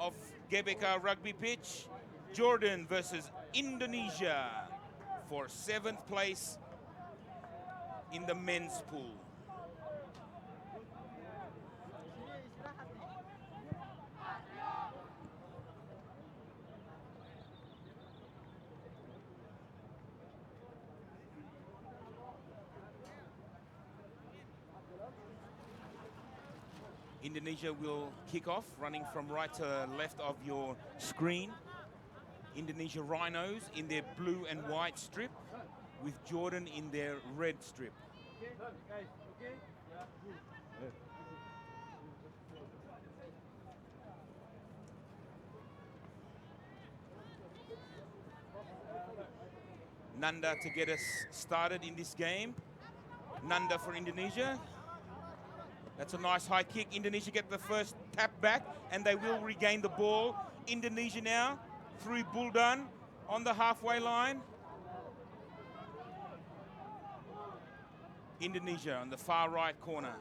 of GBK rugby pitch. Jordan versus Indonesia for 7th place in the men's pool. Indonesia will kick off, running from right to left of your screen. Indonesia Rhinos in their blue and white strip, with Jordan in their red strip. Nanda to get us started in this game. Nanda for Indonesia. That's a nice high kick. Indonesia get the first tap back, and they will regain the ball. Indonesia now through Buldan on the halfway line. Indonesia on the far right corner.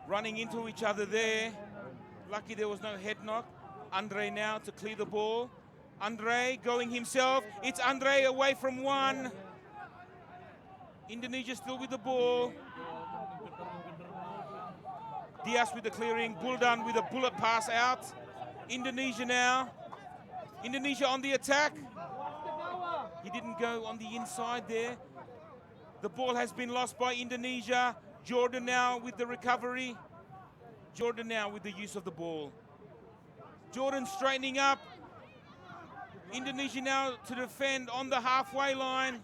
Running into each other there. Lucky there was no head knock. Andre now to clear the ball. Andre going himself. It's Andre away from one. Indonesia still with the ball. Diaz with the clearing. Buldan with a bullet pass out. Indonesia now. Indonesia on the attack. He didn't go on the inside there. The ball has been lost by Indonesia. Jordan now with the recovery. Jordan now with the use of the ball. Jordan straightening up. Indonesia now to defend on the halfway line.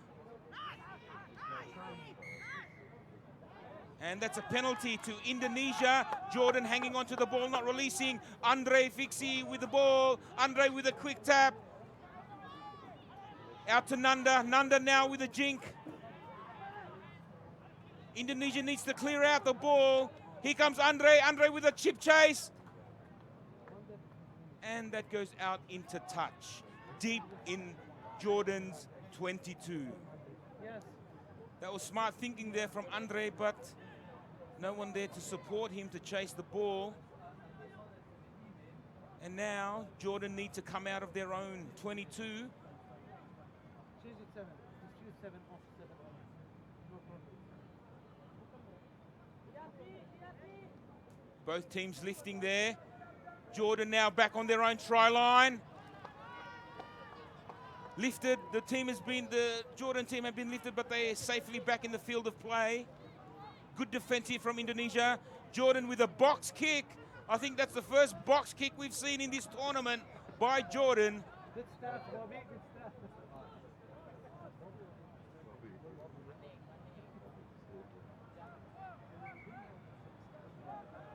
And that's a penalty to Indonesia. Jordan hanging onto the ball, not releasing. Andre Fiksi with the ball. Andre with a quick tap. Out to Nanda. Nanda now with a jink. Indonesia needs to clear out the ball. Here comes Andre. Andre with a chip chase. And that goes out into touch. Deep in Jordan's 22. That was smart thinking there from Andre, but no one there to support him to chase the ball. And now Jordan need to come out of their own 22. Both teams lifting there. Jordan now back on their own try line. Lifted, the Jordan team have been lifted, but they are safely back in the field of play. Good defense here from Indonesia. Jordan with a box kick. I think that's the first box kick we've seen in this tournament by Jordan. Good stuff, Bobby. Good stuff.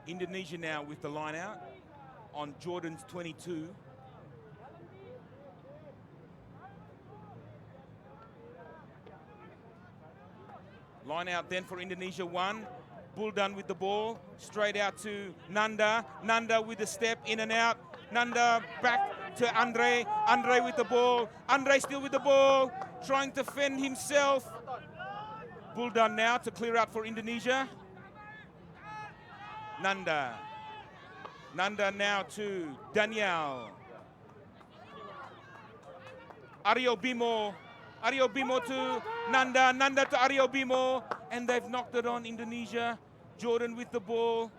Indonesia now with the line out on Jordan's 22. Line out then for Indonesia 1. Buldan with the ball. Straight out to Nanda. Nanda with the step in and out. Nanda back to Andre. Andre with the ball. Andre still with the ball. Trying to fend himself. Buldan now to clear out for Indonesia. Nanda. Nanda now to Daniel. Aryo Bimo. Aryo Bimo to Nanda. Nanda to Aryo Bimo. And they've knocked it on Indonesia. Jordan with the ball.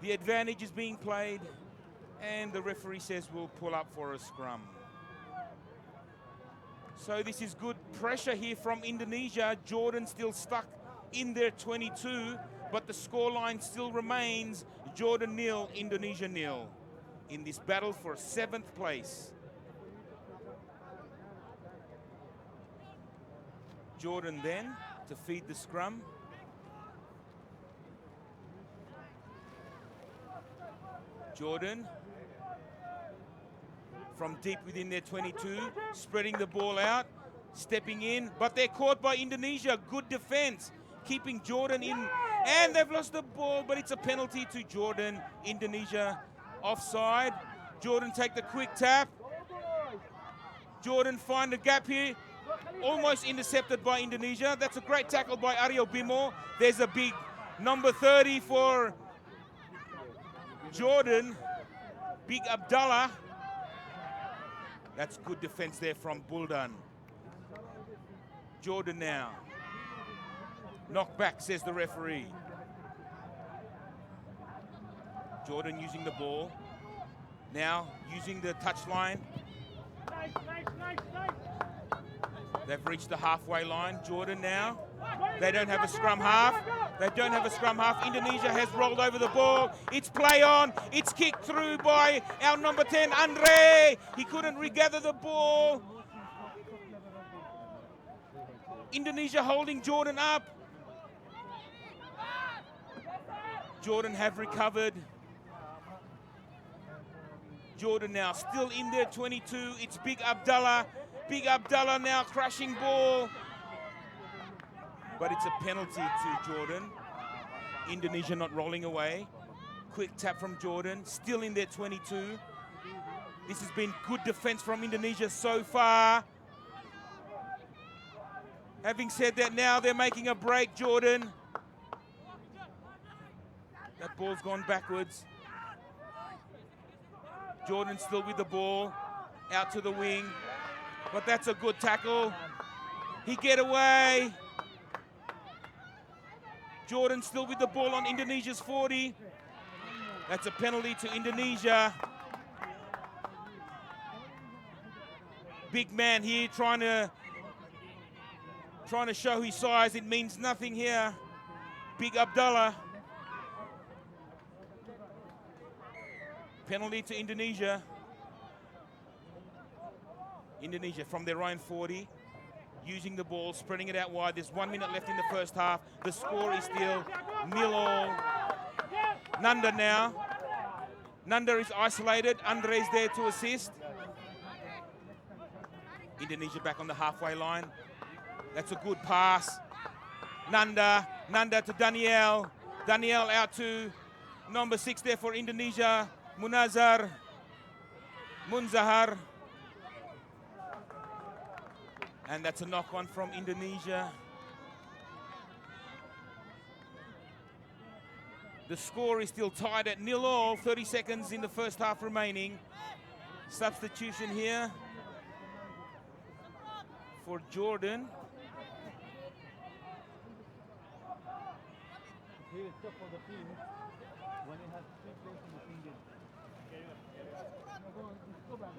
The advantage is being played. And the referee says we'll pull up for a scrum. So this is good pressure here from Indonesia. Jordan still stuck in their 22. But the scoreline still remains Jordan 0, Indonesia 0 in this battle for 7th place. Jordan then to feed the scrum. Jordan from deep within their 22, spreading the ball out, stepping in, but they're caught by Indonesia. Good defense, keeping Jordan in, and they've lost the ball, but it's a penalty to Jordan. Indonesia offside. Jordan take the quick tap. Jordan find a gap here. Almost intercepted by Indonesia. That's a great tackle by Aryo Bimo. There's a big number 30 for Jordan. Big Abdallah. That's good defense there from Buldan. Jordan now. Knock back, says the referee. Jordan using the ball. Now using the touchline. They've reached the halfway line. Jordan now. They don't have a scrum half. They don't have a scrum half. Indonesia has rolled over the ball. It's play on. It's kicked through by our number 10, Andre. He couldn't regather the ball. Indonesia holding Jordan up. Jordan have recovered. Jordan now still in there, 22. It's Big Abdallah. Big Abdallah now crushing ball. But it's a penalty to Jordan. Indonesia not rolling away. Quick tap from Jordan. Still in there, 22. This has been good defense from Indonesia so far. Having said that, now they're making a break, Jordan. That ball's gone backwards. Jordan still with the ball. Out to the wing. But that's a good tackle. He get away. Jordan still with the ball on Indonesia's 40. That's a penalty to Indonesia. Big man here trying to show his size. It means nothing here. Big Abdallah. Penalty to Indonesia. Indonesia from their own 40. Using the ball, spreading it out wide. There's 1 minute left in the first half. The score is still 0-0. Nanda now. Nanda is isolated. Andre's there to assist. Indonesia back on the halfway line. That's a good pass. Nanda to Daniel. Daniel out to number 6 there for Indonesia. Munzahar. And that's a knock-on from Indonesia. The score is still tied at 0-0. 30 seconds in the first half remaining. Substitution here for Jordan. Here is tough for the team when it has 3 players in the team game. Go back.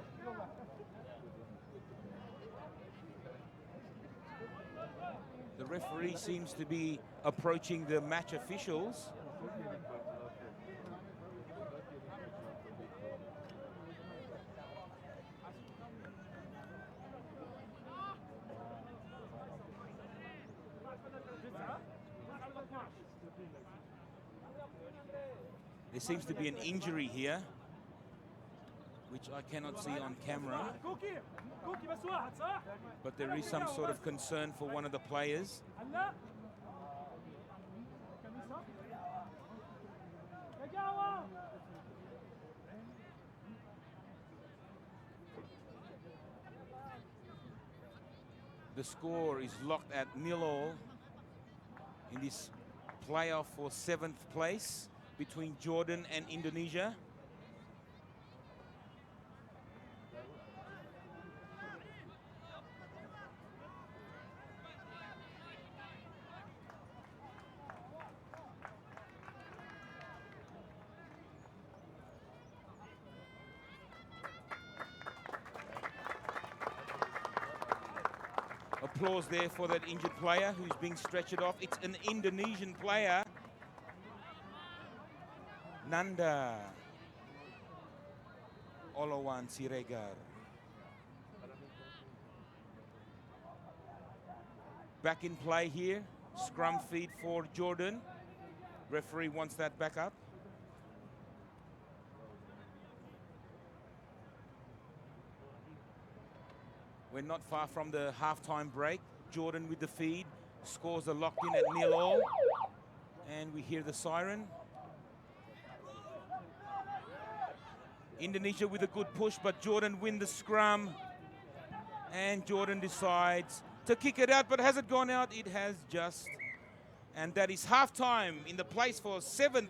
The referee seems to be approaching the match officials. There seems to be an injury here, which I cannot see on camera. But there is some sort of concern for one of the players. The score is locked at 0-0 in this playoff for 7th place between Jordan and Indonesia. Applause there for that injured player who's being stretchered off. It's an Indonesian player. Nanda Olawan Siregar. Back in play here. Scrum feed for Jordan. Referee wants that back up. We're not far from the halftime break. Jordan with the feed. Scores are locked in at 0-0. And we hear the siren. Indonesia with a good push, but Jordan win the scrum. And Jordan decides to kick it out, but has it gone out? It has just. And that is halftime in the place for 7th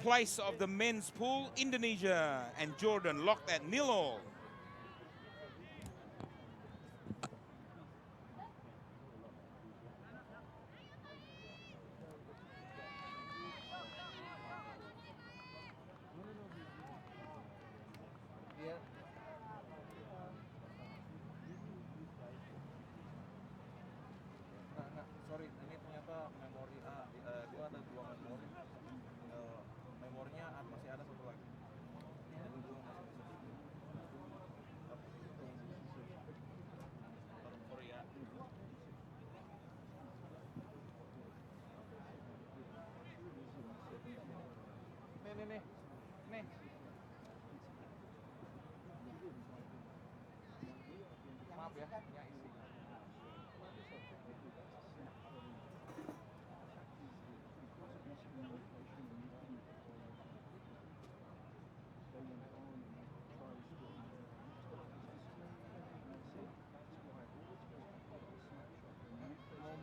place of the men's pool, Indonesia and Jordan locked at 0-0. Sorry, ini ternyata memori A, dia ada 2 memori. Memorinya masih ada 1 lagi. Jadi gua masih bisa. Korea. Nih. Maaf ya, punya isi.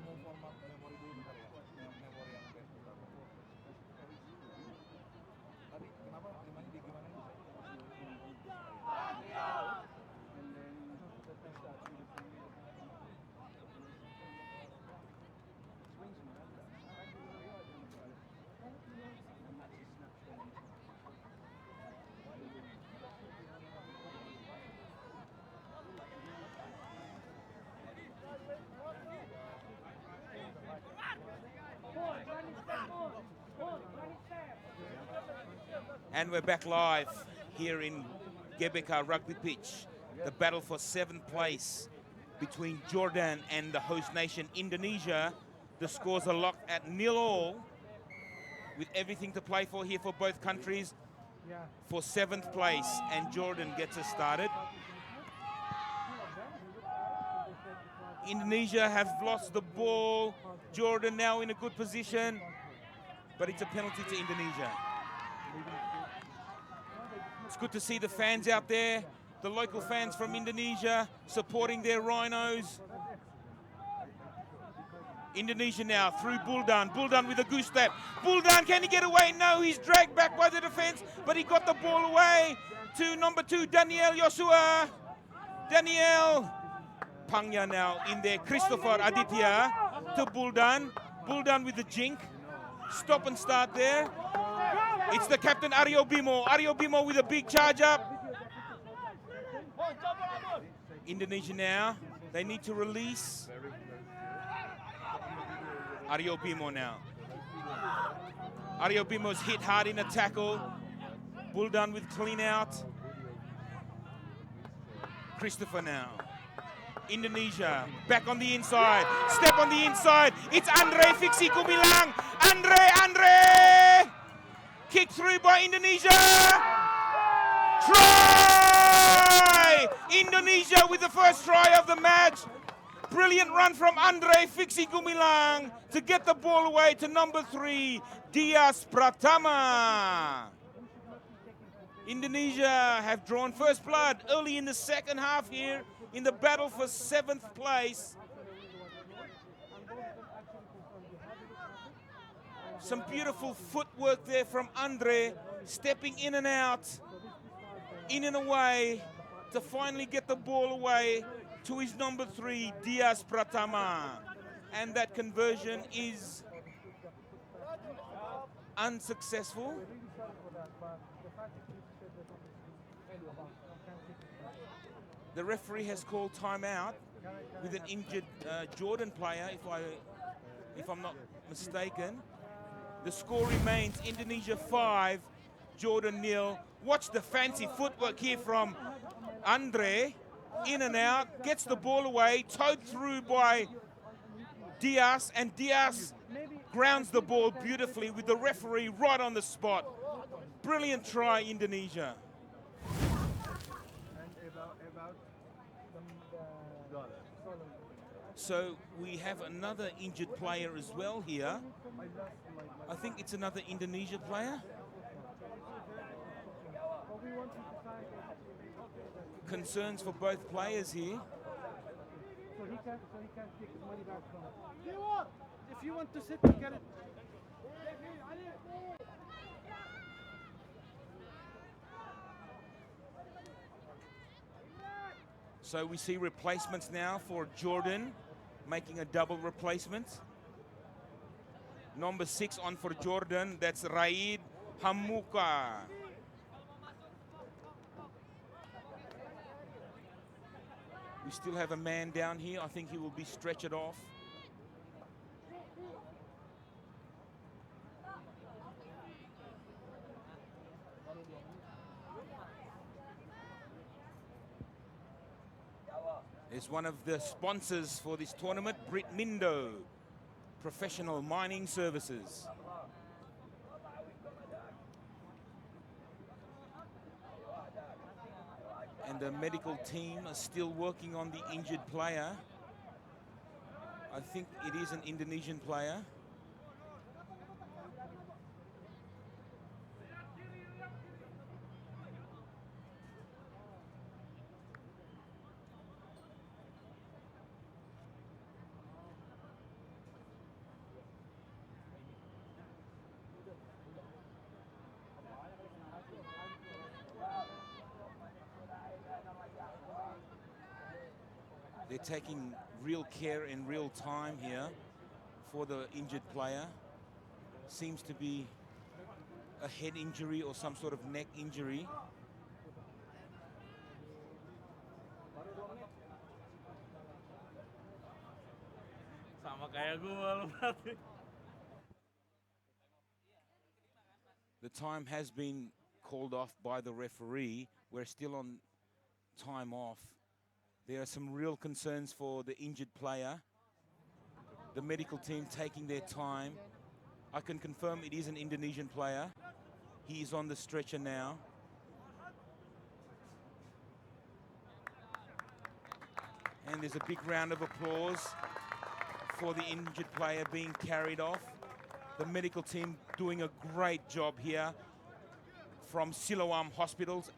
Mau format memori dulu bentar ya. Memori yang best bentar. Tadi kenapa gimana nih? And we're back live here in Gbk rugby pitch. The battle for 7th place between Jordan and the host nation Indonesia. The scores are locked at 0-0 with everything to play for here for both countries for 7th place, and Jordan gets us started. Indonesia have lost the ball. Jordan now in a good position, but it's a penalty to Indonesia. It's good to see the fans out there, the local fans from Indonesia supporting their rhinos. Indonesia now through Buldan. Buldan with a goose step. Buldan, can he get away? No, he's dragged back by the defense, but he got the ball away to number 2, Daniel Joshua. Daniel Pangya now in there. Christopher Aditya to Buldan. Buldan with the jink. Stop and start there. It's the captain, Aryo Bimo. Aryo Bimo with a big charge up. Indonesia now, they need to release. Aryo Bimo now. Aryo Bimo's hit hard in a tackle. Buldan with clean out. Christopher now. Indonesia back on the inside. Step on the inside. It's Andre Fiksi Gumilang. Andre! Kick through by Indonesia. Try! Indonesia with the first try of the match. Brilliant run from Andre Fiksi Gumilang to get the ball away to number 3, Dias Pratama. Indonesia have drawn first blood early in the second half here in the battle for 7th place. Some beautiful footwork there from Andre, stepping in and out, in and away, to finally get the ball away to his number 3, Dias Pratama. And that conversion is unsuccessful. The referee has called timeout with an injured Jordan player, if I'm not mistaken. The score remains Indonesia 5, Jordan 0. Watch the fancy footwork here from Andre. In and out, gets the ball away, towed through by Dias, and Dias grounds the ball beautifully with the referee right on the spot. Brilliant try, Indonesia. So we have another injured player as well here. I think it's another Indonesia player. Concerns for both players here. So he can't take his money back from it. If you want to sit, you get it. So we see replacements now for Jordan, making a double replacement. Number 6 on for Jordan, that's Raid Hamuka. We still have a man down here. I think he will be stretchered off. Is one of the sponsors for this tournament, Brit Mindo, Professional Mining Services. And the medical team are still working on the injured player. I think it is an Indonesian player. They're taking real care in real time here for the injured player. Seems to be a head injury or some sort of neck injury. Sama kayak gua berarti. The time has been called off by the referee. We're still on time off. There are some real concerns for the injured player. The medical team taking their time. I can confirm it is an Indonesian player. He is on the stretcher now. And there's a big round of applause for the injured player being carried off. The medical team doing a great job here from Siloam Hospitals,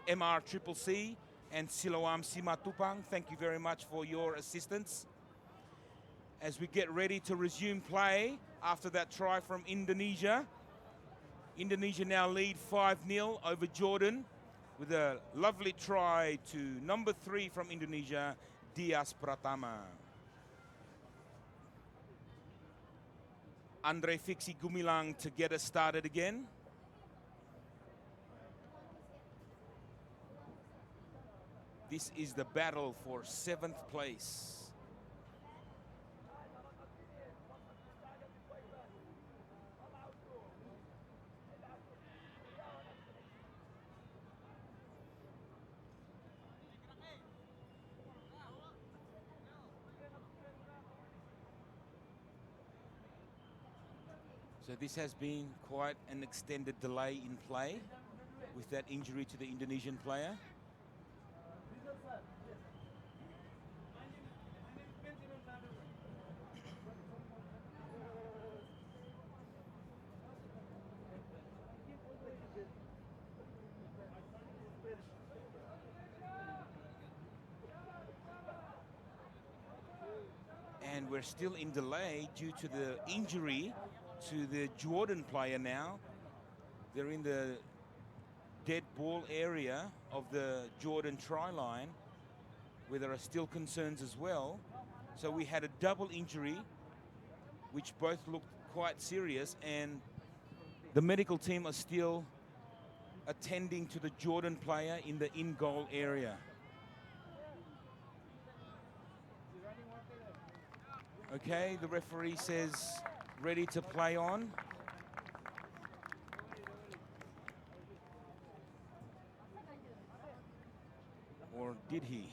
MRCCC, and Siloam Simatupang. Thank you very much for your assistance. As we get ready to resume play after that try from Indonesia. Indonesia now lead 5-0 over Jordan with a lovely try to number 3 from Indonesia, Dias Pratama. Andre Fiksi Gumilang to get us started again. This is the battle for 7th place. So this has been quite an extended delay in play with that injury to the Indonesian player. And we're still in delay due to the injury to the Jordan player now. They're in the dead ball area of the Jordan try line where there are still concerns as well. So we had a double injury which both looked quite serious, and the medical team are still attending to the Jordan player in the in-goal area. Okay, the referee says ready to play on. Or did he?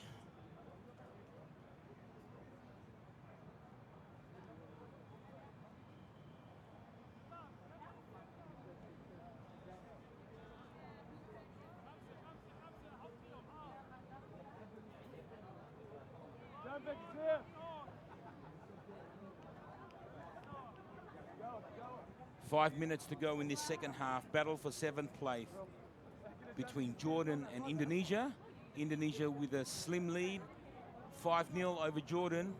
Jump it, clear. 5 minutes to go in this second half. Battle for 7th place between Jordan and Indonesia. Indonesia with a slim lead, 5-0 over Jordan.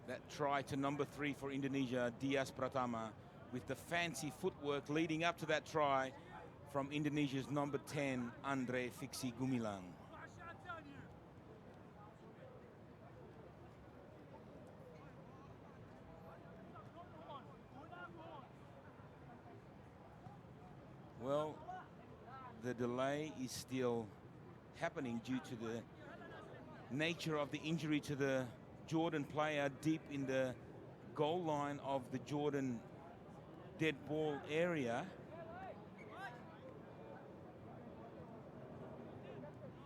That try to number 3 for Indonesia, Dias Pratama, with the fancy footwork leading up to that try. from Indonesia's number 10, Andre Fiksi Gumilang. Well, the delay is still happening due to the nature of the injury to the Jordan player deep in the goal line of the Jordan dead ball area.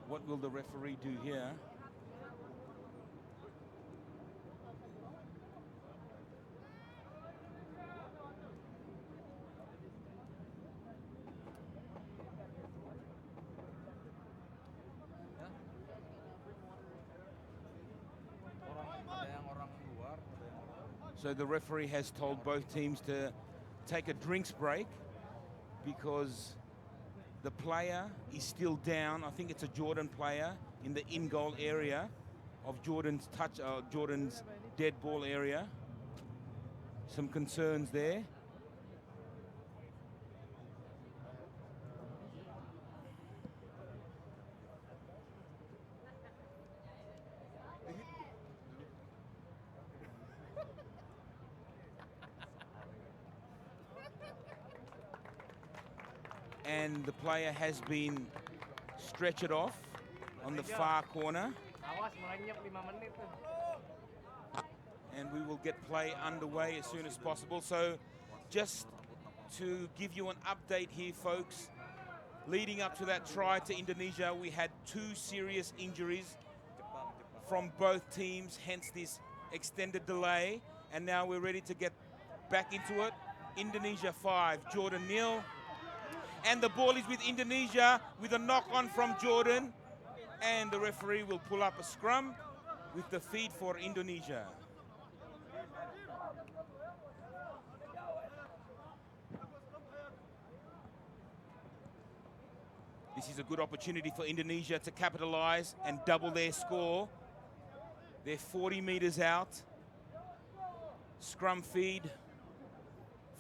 What will the referee do here? So the referee has told both teams to take a drinks break because the player is still down. I think it's a Jordan player in the in-goal area of Jordan's Jordan's dead ball area. Some concerns there. And the player has been stretchered off on the far corner. And we will get play underway as soon as possible. So just to give you an update here, folks, leading up to that try to Indonesia, we had 2 serious injuries from both teams, hence this extended delay. And now we're ready to get back into it. Indonesia 5, Jordan 0. And the ball is with Indonesia with a knock-on from Jordan. And the referee will pull up a scrum with the feed for Indonesia. This is a good opportunity for Indonesia to capitalize and double their score. They're 40 meters out. Scrum feed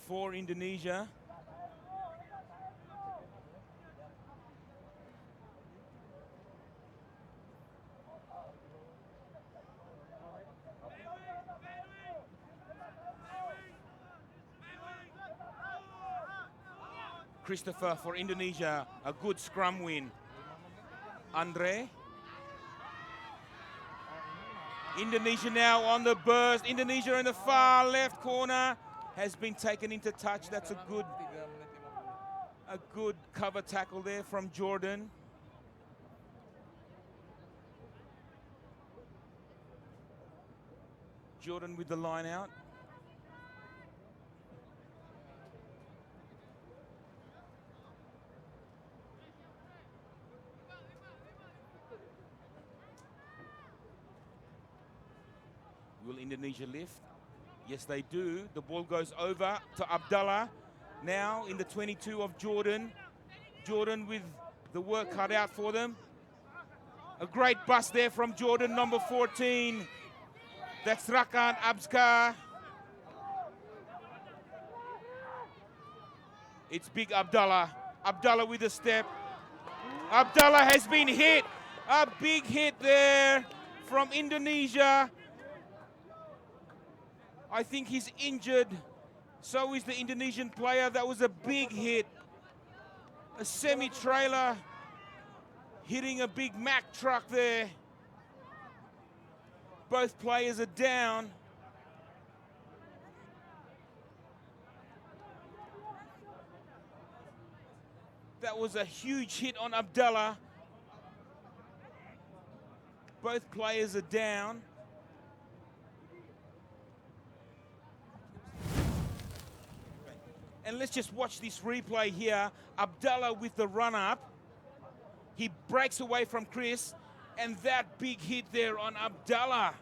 for Indonesia. Christopher for Indonesia, a good scrum win. Andre. Indonesia now on the burst. Indonesia in the far left corner has been taken into touch. That's a good cover tackle there from Jordan. Jordan with the line out. Will Indonesia lift? Yes, they do. The ball goes over to Abdallah. Now in the 22 of Jordan. Jordan with the work cut out for them. A great bust there from Jordan, number 14. That's Rakan Abskar. It's big Abdallah. Abdallah with a step. Abdallah has been hit. A big hit there from Indonesia. I think he's injured. So is the Indonesian player. That was a big hit. A semi-trailer hitting a big Mack truck there. Both players are down. That was a huge hit on Abdallah. Both players are down. And let's just watch this replay here. Abdallah with the run-up. He breaks away from Chris. And that big hit there on Abdallah.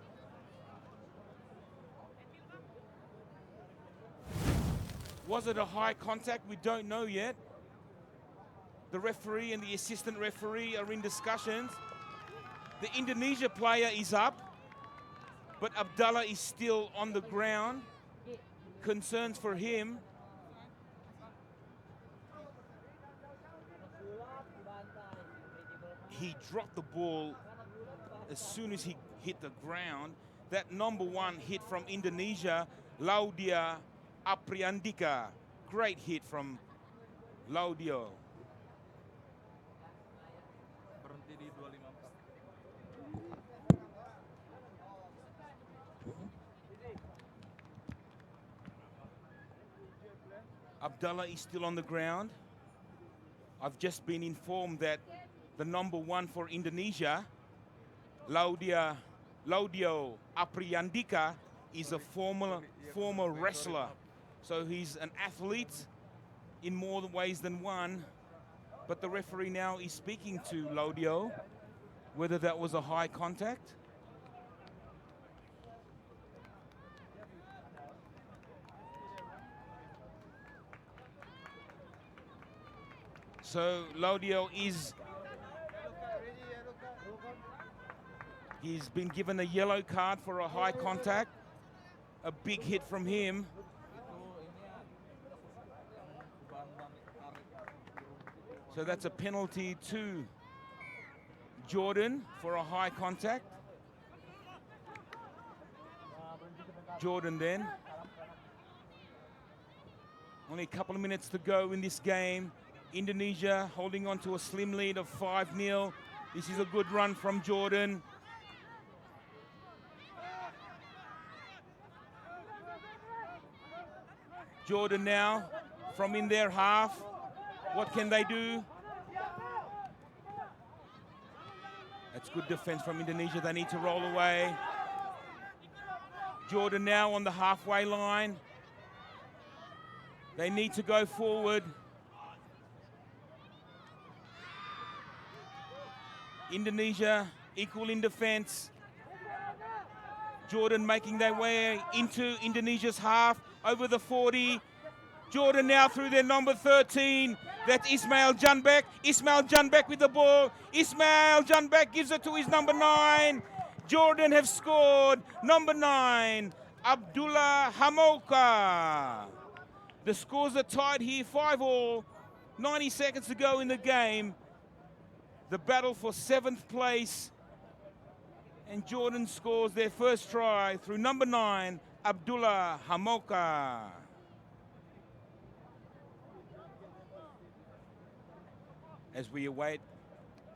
Was it a high contact? We don't know yet. The referee and the assistant referee are in discussions. The Indonesia player is up, but Abdallah is still on the ground. Concerns for him. he dropped the ball as soon as he hit the ground. That number 1 hit from Indonesia, Laudia Apriandika. Great hit from Laudio. Berhenti di 254. Abdullah is still on the ground. I've just been informed that the number 1 for Indonesia, Laudio Apriandika, is a former wrestler. So he's an athlete in more ways than one. But the referee now is speaking to Laudio, whether that was a high contact. So Laudio he's been given a yellow card for a high contact. A big hit from him. So that's a penalty to Jordan for a high contact. Jordan then. Only a couple of minutes to go in this game. Indonesia holding on to a slim lead of 5-0. This is a good run from Jordan. Jordan now from in their half. What can they do? That's good defense from Indonesia. They need to roll away. Jordan now on the halfway line. They need to go forward. Indonesia equal in defense. Jordan making their way into Indonesia's half over the 40. Jordan now through their number 13. That's Ismail Janbek. Ismail Janbek with the ball. Ismail Janbek gives it to his number 9. Jordan have scored. Number 9, Abdullah Hamouka. The scores are tied here, 5-all. 90 seconds to go in the game. The battle for 7th place. And Jordan scores their first try through number 9, Abdullah Hamouka. As we await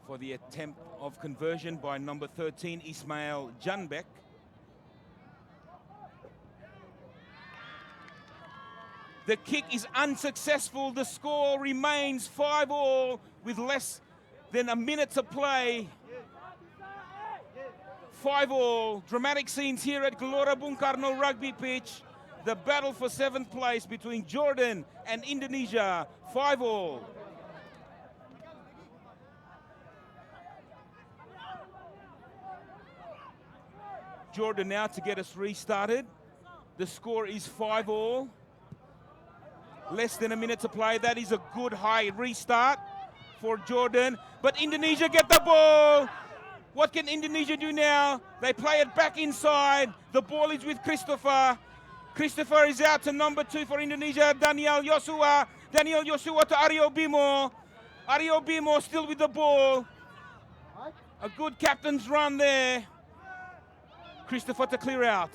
for the attempt of conversion by number 13, Ismail Janbek. The kick is unsuccessful. The score remains 5-all with less than a minute to play. 5-all. Dramatic scenes here at Gelora Bung Karno rugby pitch. The battle for 7th place between Jordan and Indonesia. 5-all. Jordan now to get us restarted. The score is 5-all. Less than a minute to play. That is a good high restart for Jordan. But Indonesia get the ball. What can Indonesia do now? They play it back inside. The ball is with Christopher. Christopher is out to number 2 for Indonesia, Daniel Joshua. Daniel Joshua to Aryo Bimo. Aryo Bimo still with the ball. A good captain's run there. Christopher to clear out.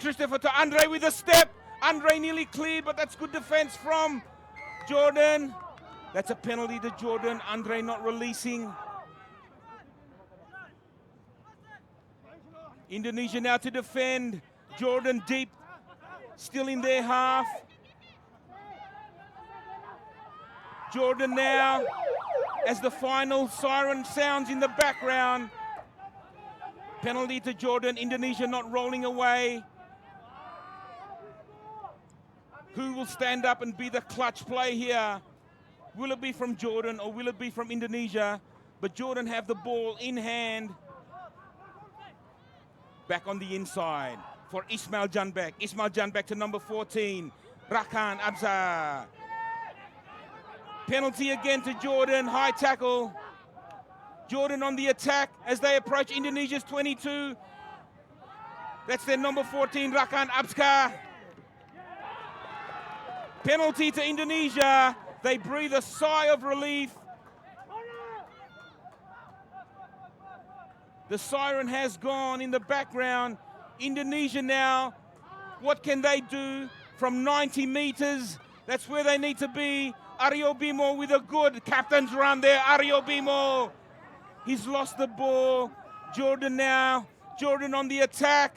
Christopher to Andre with a step. Andre nearly cleared, but that's good defense from Jordan. That's a penalty to Jordan. Andre not releasing. Indonesia now to defend. Jordan deep, still in their half. Jordan now, as the final siren sounds in the background. Penalty to Jordan. Indonesia not rolling away. Who will stand up and be the clutch play here? Will it be from Jordan or will it be from Indonesia? But Jordan have the ball in hand. Back on the inside for Ismail Janbek. Ismail Janbek to number 14, Rakan Abza. Penalty again to Jordan, high tackle. Jordan on the attack as they approach Indonesia's 22. That's their number 14, Rakan Abska. Penalty to Indonesia. They breathe a sigh of relief. The siren has gone in the background. Indonesia now, what can they do from 90 meters? That's where they need to be. Aryo Bimo with a good captain's run there. Aryo Bimo. He's lost the ball. Jordan now. Jordan on the attack.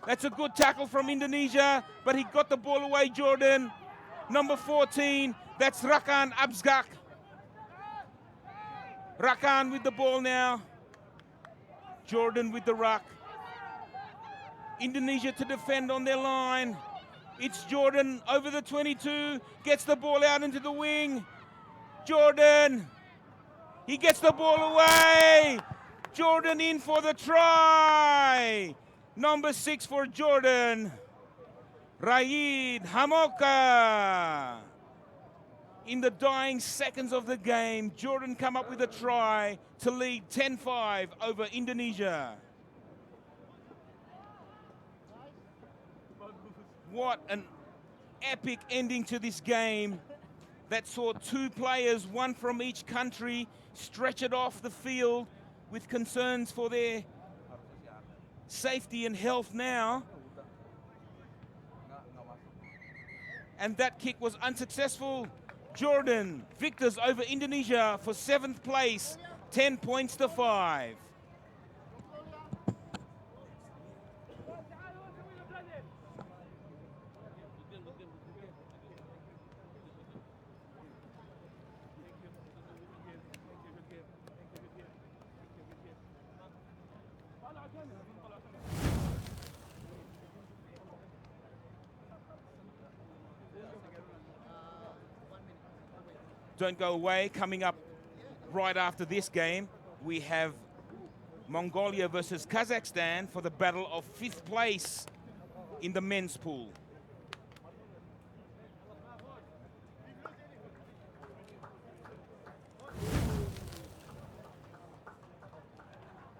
That's a good tackle from Indonesia, but he got the ball away, Jordan. Number 14, that's Rakan Abzgak. Rakan with the ball now. Jordan with the ruck. Indonesia to defend on their line. It's Jordan over the 22, gets the ball out into the wing. Jordan, he gets the ball away. Jordan in for the try. Number 6 for Jordan. Raid Hamoka. In the dying seconds of the game, Jordan come up with a try to lead 10-5 over Indonesia. What an epic ending to this game that saw 2 players, one from each country, stretch it off the field with concerns for their safety and health now. And that kick was unsuccessful. Jordan, victors over Indonesia for 7th place, 10 points to 5. Don't go away. Coming up right after this game, we have Mongolia versus Kazakhstan for the battle of 5th place in the men's pool.